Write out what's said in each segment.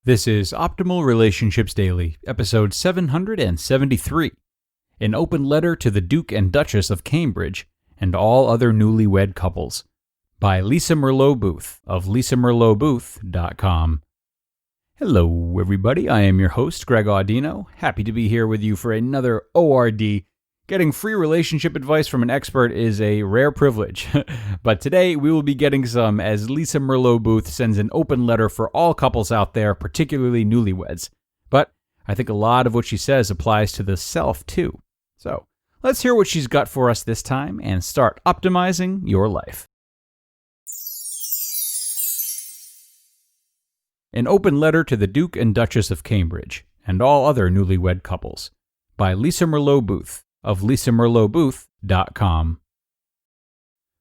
This is Optimal Relationships Daily, episode 773, an open letter to the Duke and Duchess of Cambridge and all other newlywed couples, by Lisa Merlo-Booth of lisamerlobooth.com. Hello, everybody. I am your host, Greg Audino. Happy to be here with you for another ORD. Getting free relationship advice from an expert is a rare privilege, but today we will be getting some as Lisa Merlo-Booth sends an open letter for all couples out there, particularly newlyweds. But I think a lot of what she says applies to the self too. So let's hear what she's got for us this time and start optimizing your life. An open letter to the Duke and Duchess of Cambridge and all other newlywed couples, by Lisa Merlo-Booth of lisamerlobooth.com.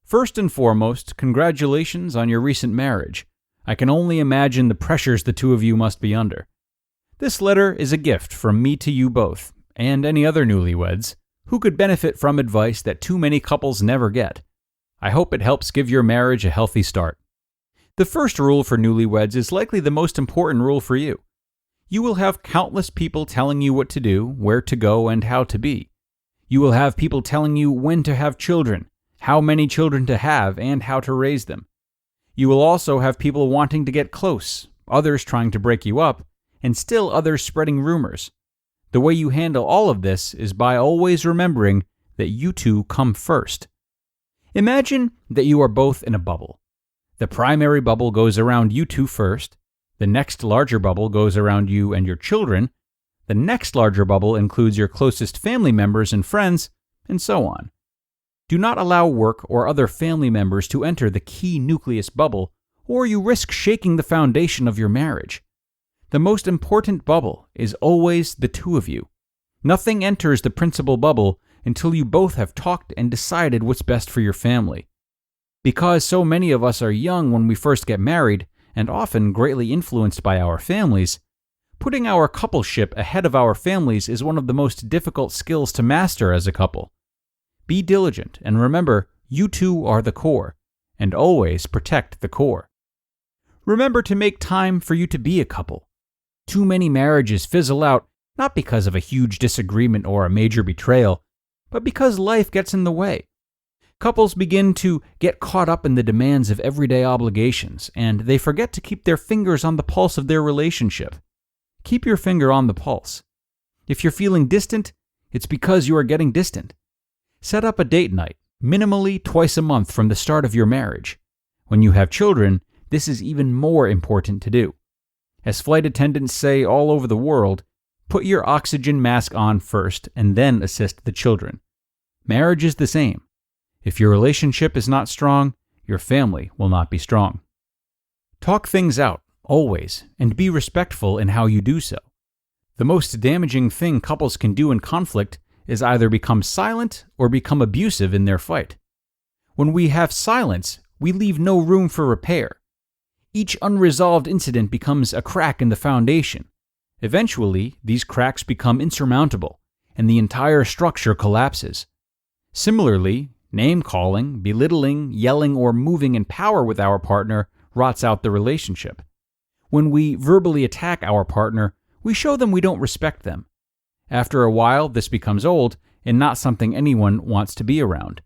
First and foremost, congratulations on your recent marriage. I can only imagine the pressures the two of you must be under. This letter is a gift from me to you both, and any other newlyweds, who could benefit from advice that too many couples never get. I hope it helps give your marriage a healthy start. The first rule for newlyweds is likely the most important rule for you. You will have countless people telling you what to do, where to go, and how to be. You will have people telling you when to have children, how many children to have, and how to raise them. You will also have people wanting to get close, others trying to break you up, and still others spreading rumors. The way you handle all of this is by always remembering that you two come first. Imagine that you are both in a bubble. The primary bubble goes around you two first, the next larger bubble goes around you and your children, the next larger bubble includes your closest family members and friends, and so on. Do not allow work or other family members to enter the key nucleus bubble, or you risk shaking the foundation of your marriage. The most important bubble is always the two of you. Nothing enters the principal bubble until you both have talked and decided what's best for your family. Because so many of us are young when we first get married, and often greatly influenced by our families, putting our coupleship ahead of our families is one of the most difficult skills to master as a couple. Be diligent and remember, you two are the core, and always protect the core. Remember to make time for you to be a couple. Too many marriages fizzle out not because of a huge disagreement or a major betrayal, but because life gets in the way. Couples begin to get caught up in the demands of everyday obligations, and they forget to keep their fingers on the pulse of their relationship. Keep your finger on the pulse. If you're feeling distant, it's because you are getting distant. Set up a date night, minimally twice a month from the start of your marriage. When you have children, this is even more important to do. As flight attendants say all over the world, put your oxygen mask on first and then assist the children. Marriage is the same. If your relationship is not strong, your family will not be strong. Talk things out, always, and be respectful in how you do so. The most damaging thing couples can do in conflict is either become silent or become abusive in their fight. When we have silence, we leave no room for repair. Each unresolved incident becomes a crack in the foundation. Eventually, these cracks become insurmountable, and the entire structure collapses. Similarly, name-calling, belittling, yelling, or moving in power with our partner rots out the relationship. When we verbally attack our partner, we show them we don't respect them. After a while, this becomes old and not something anyone wants to be around.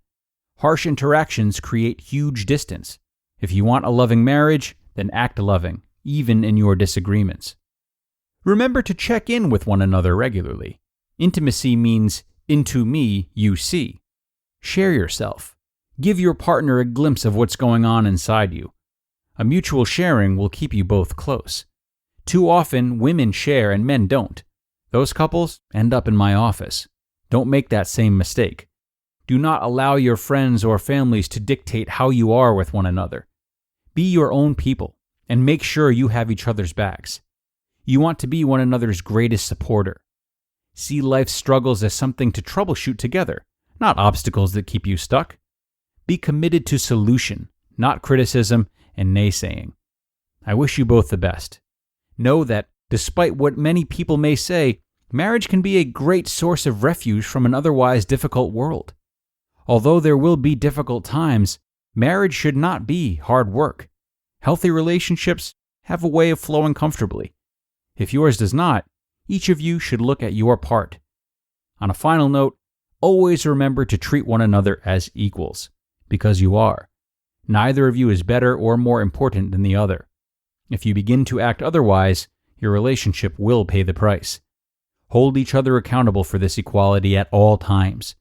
Harsh interactions create huge distance. If you want a loving marriage, then act loving, even in your disagreements. Remember to check in with one another regularly. Intimacy means into me you see. Share yourself. Give your partner a glimpse of what's going on inside you. A mutual sharing will keep you both close. Too often, women share and men don't. Those couples end up in my office. Don't make that same mistake. Do not allow your friends or families to dictate how you are with one another. Be your own people, and make sure you have each other's backs. You want to be one another's greatest supporter. See life's struggles as something to troubleshoot together, not obstacles that keep you stuck. Be committed to solution, not criticism and naysaying. I wish you both the best. Know that, despite what many people may say, marriage can be a great source of refuge from an otherwise difficult world. Although there will be difficult times, marriage should not be hard work. Healthy relationships have a way of flowing comfortably. If yours does not, each of you should look at your part. On a final note, always remember to treat one another as equals, because you are. Neither of you is better or more important than the other. If you begin to act otherwise, your relationship will pay the price. Hold each other accountable for this equality at all times.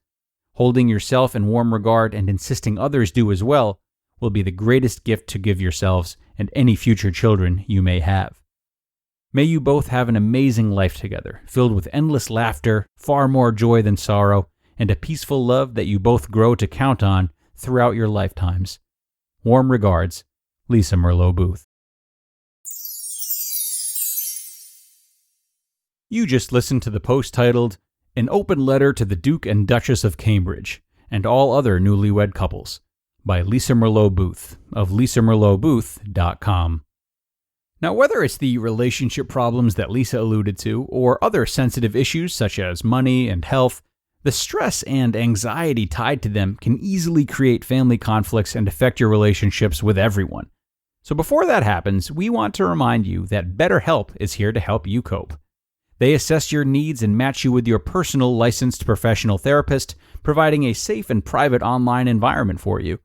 Holding yourself in warm regard and insisting others do as well will be the greatest gift to give yourselves and any future children you may have. May you both have an amazing life together, filled with endless laughter, far more joy than sorrow, and a peaceful love that you both grow to count on throughout your lifetimes. Warm regards, Lisa Merlo-Booth. You just listened to the post titled, An Open Letter to the Duke and Duchess of Cambridge and All Other Newlywed Couples by Lisa Merlo-Booth of lisamerlobooth.com. Now, whether it's the relationship problems that Lisa alluded to or other sensitive issues such as money and health, the stress and anxiety tied to them can easily create family conflicts and affect your relationships with everyone. So before that happens, we want to remind you that BetterHelp is here to help you cope. They assess your needs and match you with your personal licensed professional therapist, providing a safe and private online environment for you.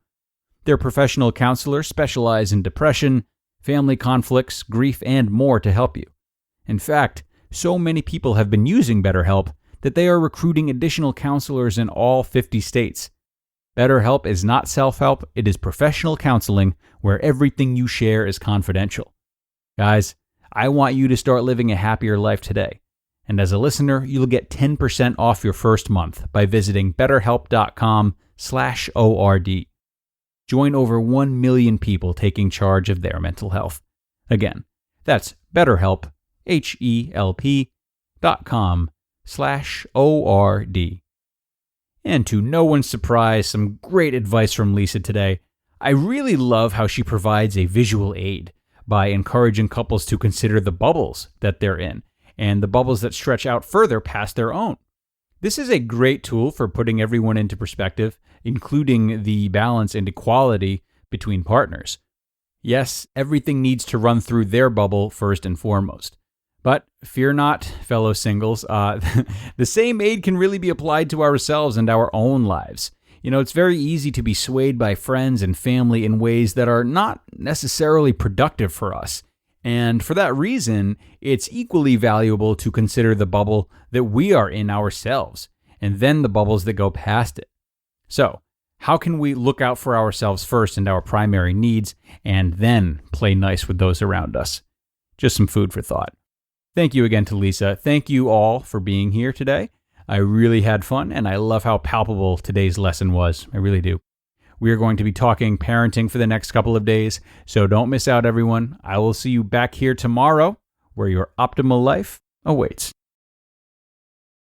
Their professional counselors specialize in depression, family conflicts, grief, and more to help you. In fact, so many people have been using BetterHelp that they are recruiting additional counselors in all 50 states. BetterHelp is not self-help, it is professional counseling where everything you share is confidential. Guys, I want you to start living a happier life today. And as a listener, you'll get 10% off your first month by visiting betterhelp.com/ORD. Join over 1 million people taking charge of their mental health. Again, that's BetterHelp, HELP.com/ORD. And to no one's surprise, some great advice from Lisa today. I really love how she provides a visual aid by encouraging couples to consider the bubbles that they're in and the bubbles that stretch out further past their own. This is a great tool for putting everyone into perspective, including the balance and equality between partners. Yes, everything needs to run through their bubble first and foremost. But fear not, fellow singles, the same aid can really be applied to ourselves and our own lives. You know, it's very easy to be swayed by friends and family in ways that are not necessarily productive for us. And for that reason, it's equally valuable to consider the bubble that we are in ourselves, and then the bubbles that go past it. So, how can we look out for ourselves first and our primary needs, and then play nice with those around us? Just some food for thought. Thank you again to Lisa. Thank you all for being here today. I really had fun, and I love how palpable today's lesson was. I really do. We are going to be talking parenting for the next couple of days, so don't miss out, everyone. I will see you back here tomorrow, where your optimal life awaits.